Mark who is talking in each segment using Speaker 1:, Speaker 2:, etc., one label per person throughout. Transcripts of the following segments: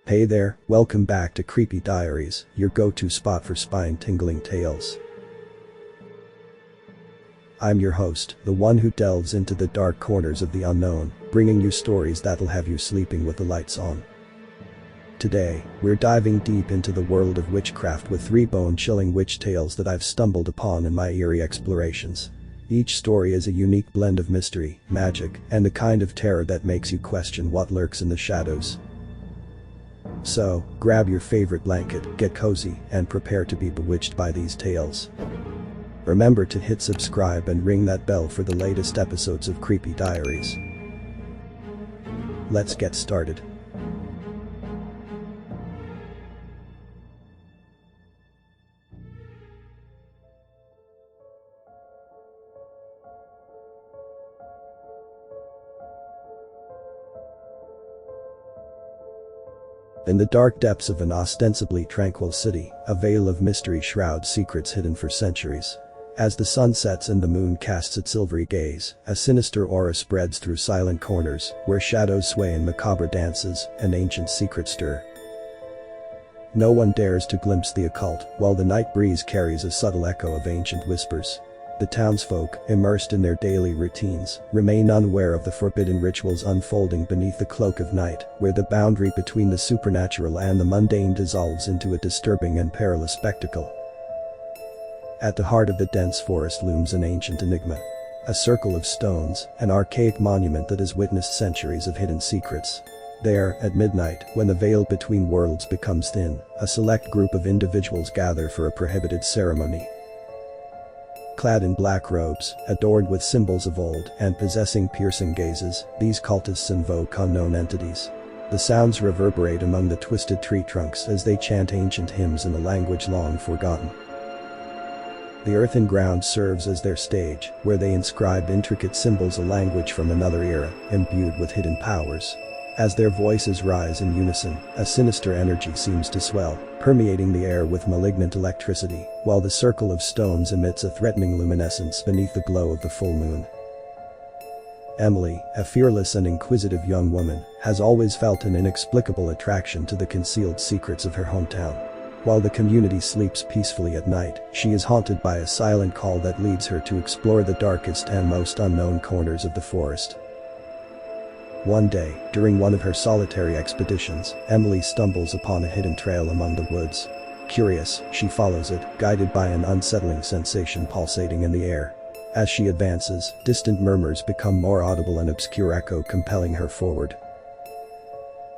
Speaker 1: Hey there, welcome back to Creepy Diaries, your go-to spot for spine-tingling tales. I'm your host, the one who delves into the dark corners of the unknown, bringing you stories that'll have you sleeping with the lights on. Today, we're diving deep into the world of witchcraft with 3 bone-chilling witch tales that I've stumbled upon in my eerie explorations. Each story is a unique blend of mystery, magic, and the kind of terror that makes you question what lurks in the shadows. So, grab your favorite blanket, get cozy, and prepare to be bewitched by these tales. Remember to hit subscribe and ring that bell for the latest episodes of Creepy Diaries. Let's get started. In the dark depths of an ostensibly tranquil city, a veil of mystery shrouds secrets hidden for centuries. As the sun sets and the moon casts its silvery gaze, a sinister aura spreads through silent corners, where shadows sway in macabre dances, and ancient secrets stir. No one dares to glimpse the occult, while the night breeze carries a subtle echo of ancient whispers. The townsfolk, immersed in their daily routines, remain unaware of the forbidden rituals unfolding beneath the cloak of night, where the boundary between the supernatural and the mundane dissolves into a disturbing and perilous spectacle. At the heart of the dense forest looms an ancient enigma. A circle of stones, an archaic monument that has witnessed centuries of hidden secrets. There, at midnight, when the veil between worlds becomes thin, a select group of individuals gather for a prohibited ceremony. Clad in black robes, adorned with symbols of old, and possessing piercing gazes, these cultists invoke unknown entities. The sounds reverberate among the twisted tree trunks as they chant ancient hymns in a language long forgotten. The earthen ground serves as their stage, where they inscribe intricate symbols, a language from another era, imbued with hidden powers. As their voices rise in unison, a sinister energy seems to swell, permeating the air with malignant electricity, while the circle of stones emits a threatening luminescence beneath the glow of the full moon. Emily, a fearless and inquisitive young woman, has always felt an inexplicable attraction to the concealed secrets of her hometown. While the community sleeps peacefully at night, she is haunted by a silent call that leads her to explore the darkest and most unknown corners of the forest. One day, during one of her solitary expeditions, Emily stumbles upon a hidden trail among the woods. Curious, she follows it, guided by an unsettling sensation pulsating in the air. As she advances, distant murmurs become more audible, an obscure echo compelling her forward.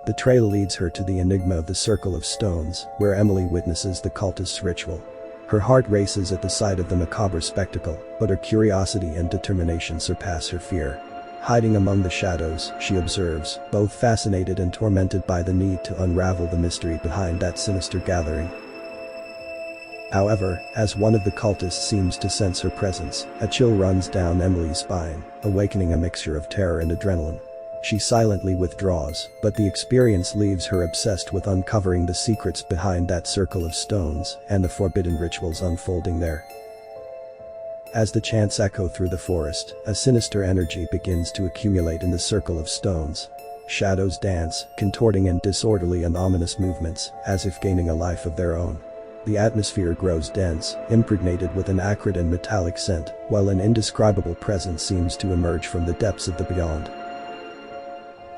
Speaker 1: The trail leads her to the enigma of the Circle of Stones, where Emily witnesses the cultist's ritual. Her heart races at the sight of the macabre spectacle, but her curiosity and determination surpass her fear. Hiding among the shadows, she observes, both fascinated and tormented by the need to unravel the mystery behind that sinister gathering. However, as one of the cultists seems to sense her presence, a chill runs down Emily's spine, awakening a mixture of terror and adrenaline. She silently withdraws, but the experience leaves her obsessed with uncovering the secrets behind that circle of stones and the forbidden rituals unfolding there. As the chants echo through the forest, a sinister energy begins to accumulate in the circle of stones. Shadows dance, contorting in disorderly and ominous movements, as if gaining a life of their own. The atmosphere grows dense, impregnated with an acrid and metallic scent, while an indescribable presence seems to emerge from the depths of the beyond.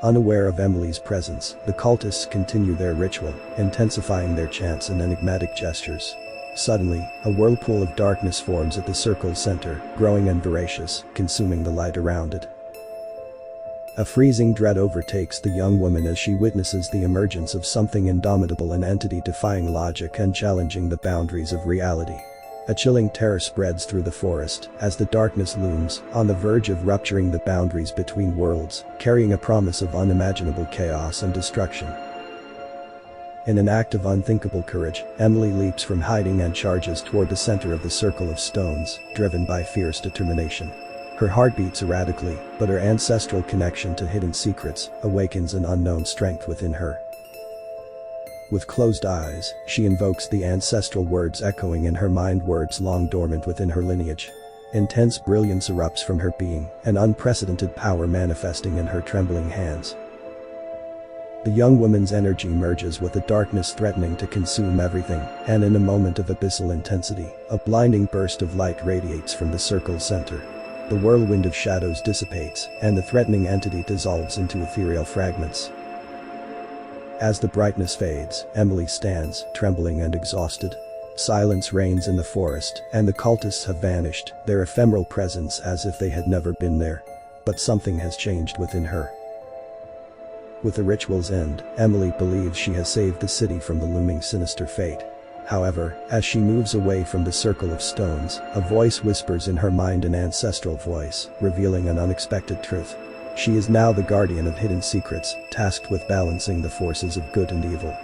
Speaker 1: Unaware of Emily's presence, the cultists continue their ritual, intensifying their chants and enigmatic gestures. Suddenly, a whirlpool of darkness forms at the circle's center, growing and voracious, consuming the light around it. A freezing dread overtakes the young woman as she witnesses the emergence of something indomitable, an entity defying logic and challenging the boundaries of reality. A chilling terror spreads through the forest as the darkness looms, on the verge of rupturing the boundaries between worlds, carrying a promise of unimaginable chaos and destruction. In an act of unthinkable courage, Emily leaps from hiding and charges toward the center of the circle of stones, driven by fierce determination. Her heart beats erratically, but her ancestral connection to hidden secrets awakens an unknown strength within her. With closed eyes, she invokes the ancestral words echoing in her mind, words long dormant within her lineage. Intense brilliance erupts from her being, an unprecedented power manifesting in her trembling hands. The young woman's energy merges with the darkness threatening to consume everything, and in a moment of abyssal intensity, a blinding burst of light radiates from the circle's center. The whirlwind of shadows dissipates, and the threatening entity dissolves into ethereal fragments. As the brightness fades, Emily stands, trembling and exhausted. Silence reigns in the forest, and the cultists have vanished, their ephemeral presence as if they had never been there. But something has changed within her. With the ritual's end, Emily believes she has saved the city from the looming sinister fate. However, as she moves away from the circle of stones, a voice whispers in her mind, an ancestral voice, revealing an unexpected truth. She is now the guardian of hidden secrets, tasked with balancing the forces of good and evil.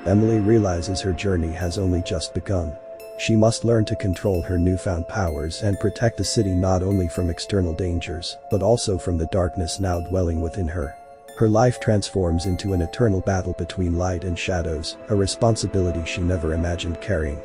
Speaker 1: Emily realizes her journey has only just begun. She must learn to control her newfound powers and protect the city not only from external dangers, but also from the darkness now dwelling within her. Her life transforms into an eternal battle between light and shadows, a responsibility she never imagined carrying.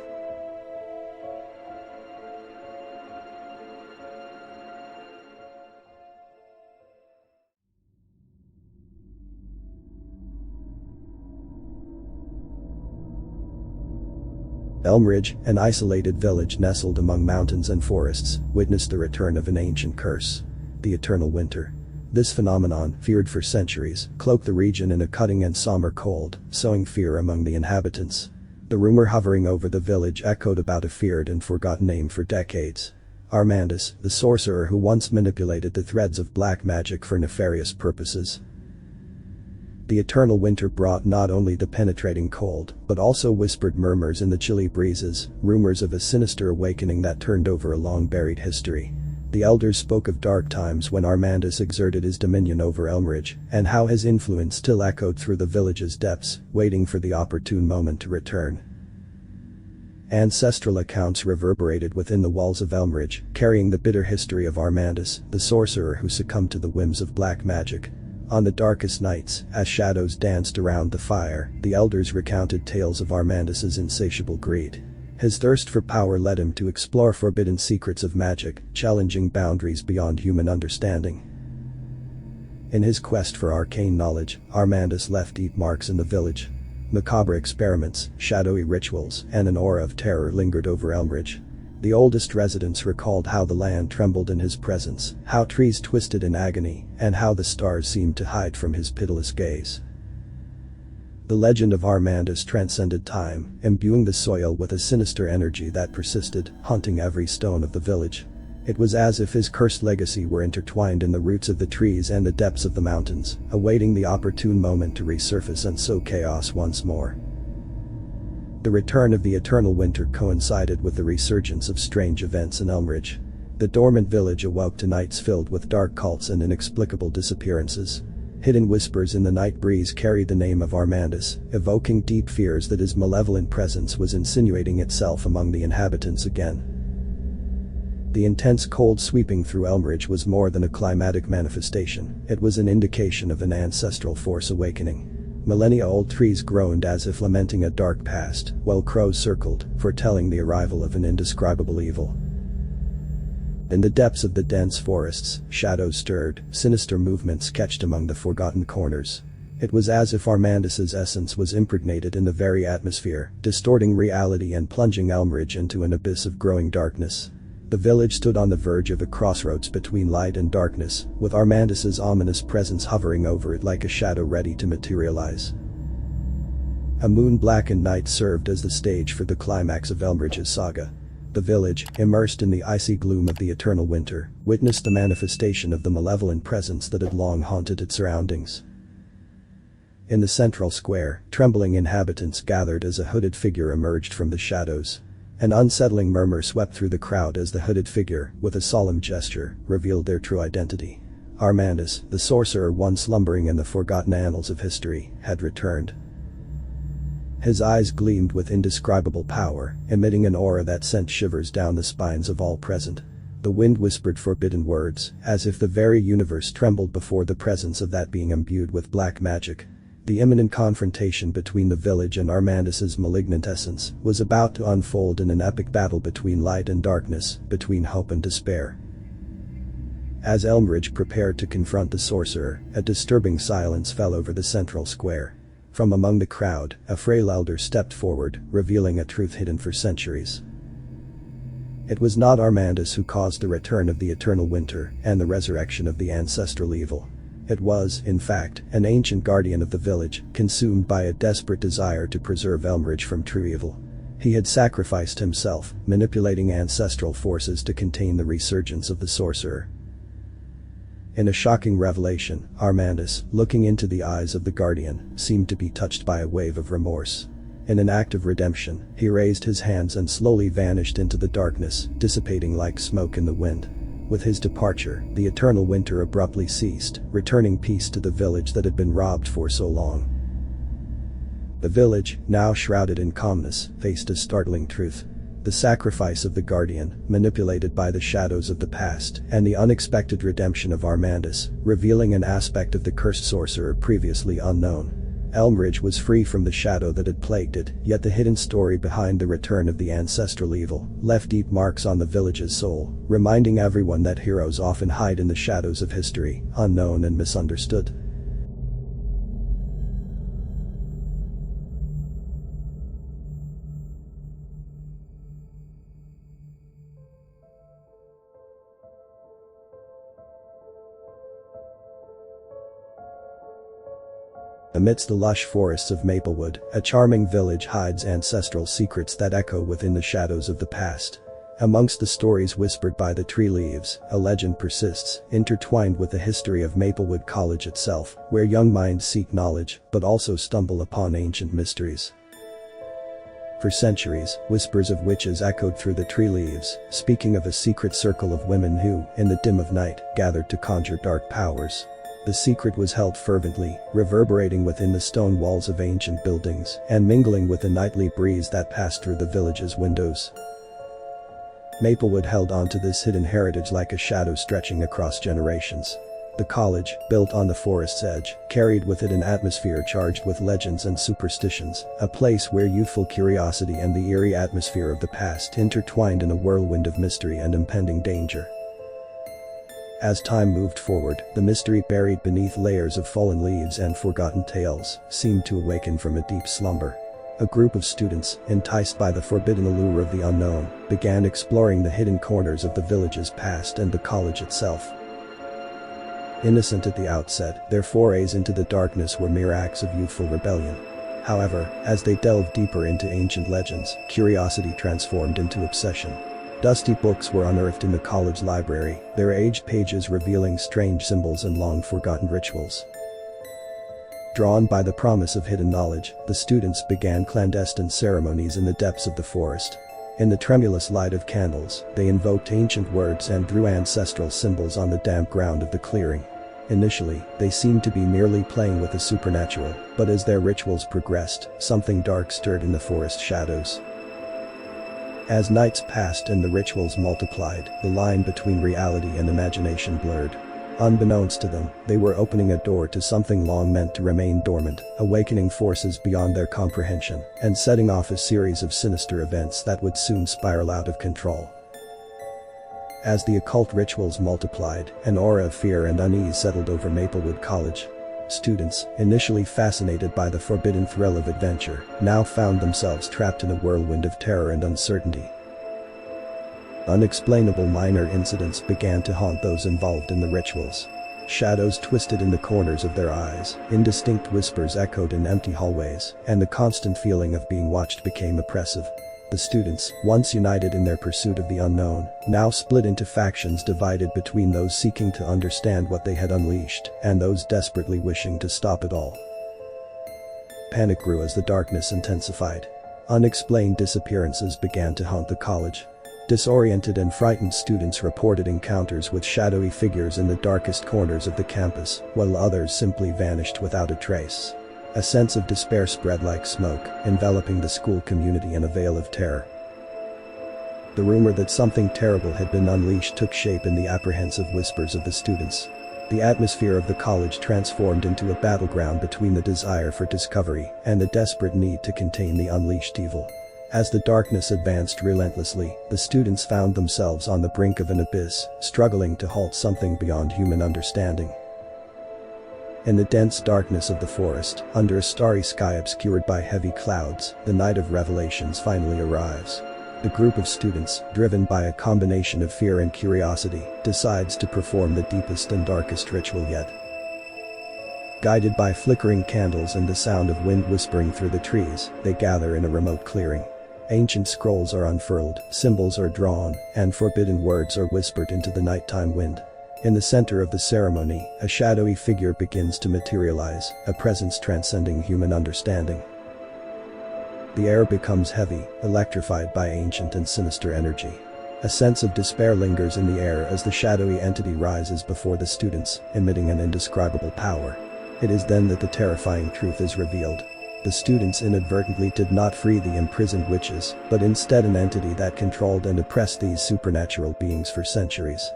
Speaker 1: Elmridge, an isolated village nestled among mountains and forests, witnessed the return of an ancient curse. The eternal winter. This phenomenon, feared for centuries, cloaked the region in a cutting and somber cold, sowing fear among the inhabitants. The rumor hovering over the village echoed about a feared and forgotten name for decades. Armandus, the sorcerer who once manipulated the threads of black magic for nefarious purposes. The eternal winter brought not only the penetrating cold, but also whispered murmurs in the chilly breezes, rumors of a sinister awakening that turned over a long-buried history. The elders spoke of dark times when Armandus exerted his dominion over Elmridge, and how his influence still echoed through the village's depths, waiting for the opportune moment to return. Ancestral accounts reverberated within the walls of Elmridge, carrying the bitter history of Armandus, the sorcerer who succumbed to the whims of black magic. On the darkest nights, as shadows danced around the fire, the elders recounted tales of Armandus's insatiable greed. His thirst for power led him to explore forbidden secrets of magic, challenging boundaries beyond human understanding. In his quest for arcane knowledge, Armandus left deep marks in the village. Macabre experiments, shadowy rituals, and an aura of terror lingered over Elmridge. The oldest residents recalled how the land trembled in his presence, how trees twisted in agony, and how the stars seemed to hide from his pitiless gaze. The legend of Armandus transcended time, imbuing the soil with a sinister energy that persisted, haunting every stone of the village. It was as if his cursed legacy were intertwined in the roots of the trees and the depths of the mountains, awaiting the opportune moment to resurface and sow chaos once more. The return of the eternal winter coincided with the resurgence of strange events in Elmridge. The dormant village awoke to nights filled with dark cults and inexplicable disappearances. Hidden whispers in the night breeze carried the name of Armandus, evoking deep fears that his malevolent presence was insinuating itself among the inhabitants again. The intense cold sweeping through Elmridge was more than a climatic manifestation, it was an indication of an ancestral force awakening. Millennia-old trees groaned as if lamenting a dark past, while crows circled, foretelling the arrival of an indescribable evil. In the depths of the dense forests, shadows stirred, sinister movements sketched among the forgotten corners. It was as if Armandus's essence was impregnated in the very atmosphere, distorting reality and plunging Elmridge into an abyss of growing darkness. The village stood on the verge of a crossroads between light and darkness, with Armandus's ominous presence hovering over it like a shadow ready to materialize. A moon-blackened night served as the stage for the climax of Elmridge's saga. The village, immersed in the icy gloom of the eternal winter, witnessed the manifestation of the malevolent presence that had long haunted its surroundings. In the central square, trembling inhabitants gathered as a hooded figure emerged from the shadows. An unsettling murmur swept through the crowd as the hooded figure, with a solemn gesture, revealed their true identity. Armandus, the sorcerer once slumbering in the forgotten annals of history, had returned. His eyes gleamed with indescribable power, emitting an aura that sent shivers down the spines of all present. The wind whispered forbidden words, as if the very universe trembled before the presence of that being imbued with black magic. The imminent confrontation between the village and Armandus's malignant essence was about to unfold in an epic battle between light and darkness, between hope and despair. As Elmridge prepared to confront the sorcerer, a disturbing silence fell over the central square. From among the crowd, a frail elder stepped forward, revealing a truth hidden for centuries. It was not Armandus who caused the return of the eternal winter and the resurrection of the ancestral evil. It was, in fact, an ancient guardian of the village, consumed by a desperate desire to preserve Elmridge from true evil. He had sacrificed himself, manipulating ancestral forces to contain the resurgence of the sorcerer. In a shocking revelation, Armandus, looking into the eyes of the guardian, seemed to be touched by a wave of remorse. In an act of redemption, he raised his hands and slowly vanished into the darkness, dissipating like smoke in the wind. With his departure, the eternal winter abruptly ceased, returning peace to the village that had been robbed for so long. The village, now shrouded in calmness, faced a startling truth. The sacrifice of the guardian, manipulated by the shadows of the past, and the unexpected redemption of Armandus, revealing an aspect of the cursed sorcerer previously unknown. Elmridge was free from the shadow that had plagued it, yet the hidden story behind the return of the ancestral evil left deep marks on the village's soul, reminding everyone that heroes often hide in the shadows of history, unknown and misunderstood. Amidst the lush forests of Maplewood, a charming village hides ancestral secrets that echo within the shadows of the past. Amongst the stories whispered by the tree leaves, a legend persists, intertwined with the history of Maplewood College itself, where young minds seek knowledge, but also stumble upon ancient mysteries. For centuries, whispers of witches echoed through the tree leaves, speaking of a secret circle of women who, in the dim of night, gathered to conjure dark powers. The secret was held fervently, reverberating within the stone walls of ancient buildings and mingling with the nightly breeze that passed through the village's windows. Maplewood held on to this hidden heritage like a shadow stretching across generations. The college, built on the forest's edge, carried with it an atmosphere charged with legends and superstitions, a place where youthful curiosity and the eerie atmosphere of the past intertwined in a whirlwind of mystery and impending danger. As time moved forward, the mystery buried beneath layers of fallen leaves and forgotten tales seemed to awaken from a deep slumber. A group of students, enticed by the forbidden allure of the unknown, began exploring the hidden corners of the village's past and the college itself. Innocent at the outset, their forays into the darkness were mere acts of youthful rebellion. However, as they delved deeper into ancient legends, curiosity transformed into obsession. Dusty books were unearthed in the college library, their aged pages revealing strange symbols and long-forgotten rituals. Drawn by the promise of hidden knowledge, the students began clandestine ceremonies in the depths of the forest. In the tremulous light of candles, they invoked ancient words and drew ancestral symbols on the damp ground of the clearing. Initially, they seemed to be merely playing with the supernatural, but as their rituals progressed, something dark stirred in the forest shadows. As nights passed and the rituals multiplied, the line between reality and imagination blurred. Unbeknownst to them, they were opening a door to something long meant to remain dormant, awakening forces beyond their comprehension, and setting off a series of sinister events that would soon spiral out of control. As the occult rituals multiplied, an aura of fear and unease settled over Maplewood College. Students, initially fascinated by the forbidden thrill of adventure, now found themselves trapped in a whirlwind of terror and uncertainty. Unexplainable minor incidents began to haunt those involved in the rituals. Shadows twisted in the corners of their eyes, indistinct whispers echoed in empty hallways, and the constant feeling of being watched became oppressive. The students, once united in their pursuit of the unknown, now split into factions divided between those seeking to understand what they had unleashed and those desperately wishing to stop it all. Panic grew as the darkness intensified. Unexplained disappearances began to haunt the college. Disoriented and frightened students reported encounters with shadowy figures in the darkest corners of the campus, while others simply vanished without a trace. A sense of despair spread like smoke, enveloping the school community in a veil of terror. The rumor that something terrible had been unleashed took shape in the apprehensive whispers of the students. The atmosphere of the college transformed into a battleground between the desire for discovery and the desperate need to contain the unleashed evil. As the darkness advanced relentlessly, the students found themselves on the brink of an abyss, struggling to halt something beyond human understanding. In the dense darkness of the forest, under a starry sky obscured by heavy clouds, the night of revelations finally arrives. The group of students, driven by a combination of fear and curiosity, decides to perform the deepest and darkest ritual yet. Guided by flickering candles and the sound of wind whispering through the trees, they gather in a remote clearing. Ancient scrolls are unfurled, symbols are drawn, and forbidden words are whispered into the nighttime wind. In the center of the ceremony, a shadowy figure begins to materialize, a presence transcending human understanding. The air becomes heavy, electrified by ancient and sinister energy. A sense of despair lingers in the air as the shadowy entity rises before the students, emitting an indescribable power. It is then that the terrifying truth is revealed. The students inadvertently did not free the imprisoned witches, but instead an entity that controlled and oppressed these supernatural beings for centuries.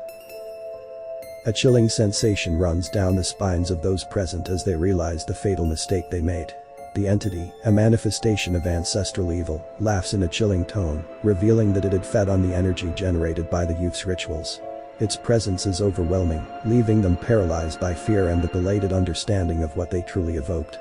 Speaker 1: A chilling sensation runs down the spines of those present as they realize the fatal mistake they made. The entity, a manifestation of ancestral evil, laughs in a chilling tone, revealing that it had fed on the energy generated by the youth's rituals. Its presence is overwhelming, leaving them paralyzed by fear and the belated understanding of what they truly evoked.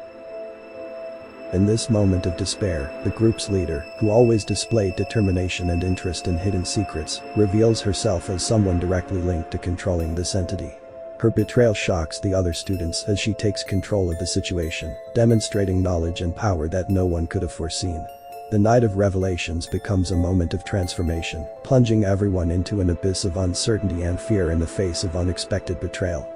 Speaker 1: In this moment of despair, the group's leader, who always displayed determination and interest in hidden secrets, reveals herself as someone directly linked to controlling this entity. Her betrayal shocks the other students as she takes control of the situation, demonstrating knowledge and power that no one could have foreseen. The night of revelations becomes a moment of transformation, plunging everyone into an abyss of uncertainty and fear in the face of unexpected betrayal.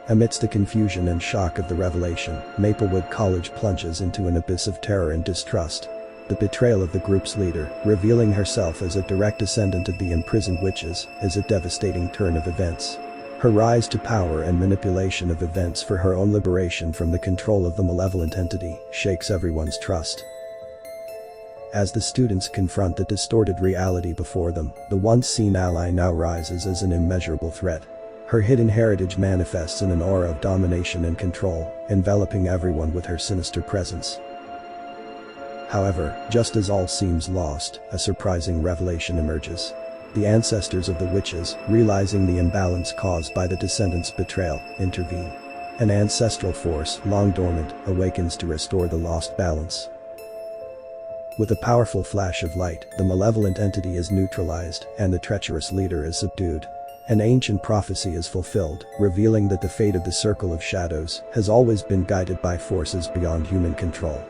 Speaker 1: Amidst the confusion and shock of the revelation, Maplewood College plunges into an abyss of terror and distrust. The betrayal of the group's leader, revealing herself as a direct descendant of the imprisoned witches, is a devastating turn of events. Her rise to power and manipulation of events for her own liberation from the control of the malevolent entity shakes everyone's trust. As the students confront the distorted reality before them, the once-seen ally now rises as an immeasurable threat. Her hidden heritage manifests in an aura of domination and control, enveloping everyone with her sinister presence. However, just as all seems lost, a surprising revelation emerges. The ancestors of the witches, realizing the imbalance caused by the descendants' betrayal, intervene. An ancestral force, long dormant, awakens to restore the lost balance. With a powerful flash of light, the malevolent entity is neutralized, and the treacherous leader is subdued. An ancient prophecy is fulfilled, revealing that the fate of the Circle of Shadows has always been guided by forces beyond human control.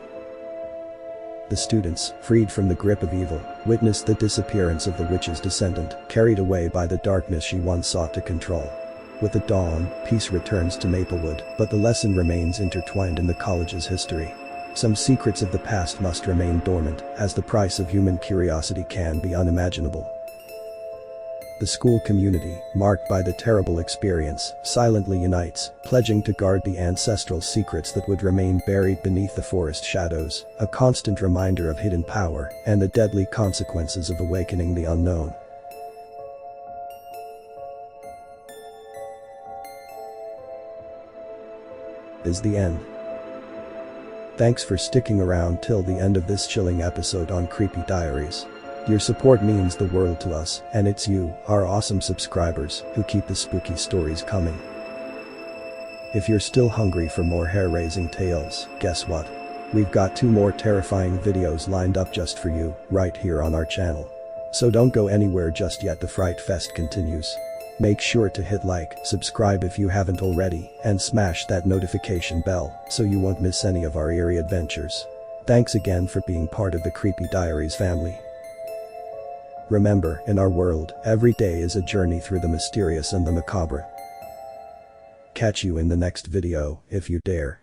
Speaker 1: The students, freed from the grip of evil, witness the disappearance of the witch's descendant, carried away by the darkness she once sought to control. With the dawn, peace returns to Maplewood, but the lesson remains intertwined in the college's history. Some secrets of the past must remain dormant, as the price of human curiosity can be unimaginable. The school community, marked by the terrible experience, silently unites, pledging to guard the ancestral secrets that would remain buried beneath the forest shadows, a constant reminder of hidden power and the deadly consequences of awakening the unknown. Is the end. Thanks for sticking around till the end of this chilling episode on Creepy Diaries. Your support means the world to us, and it's you, our awesome subscribers, who keep the spooky stories coming. If you're still hungry for more hair-raising tales, guess what? We've got 2 more terrifying videos lined up just for you, right here on our channel. So don't go anywhere just yet, the Fright Fest continues. Make sure to hit like, subscribe if you haven't already, and smash that notification bell so you won't miss any of our eerie adventures. Thanks again for being part of the Creepy Diaries family. Remember, in our world, every day is a journey through the mysterious and the macabre. Catch you in the next video, if you dare.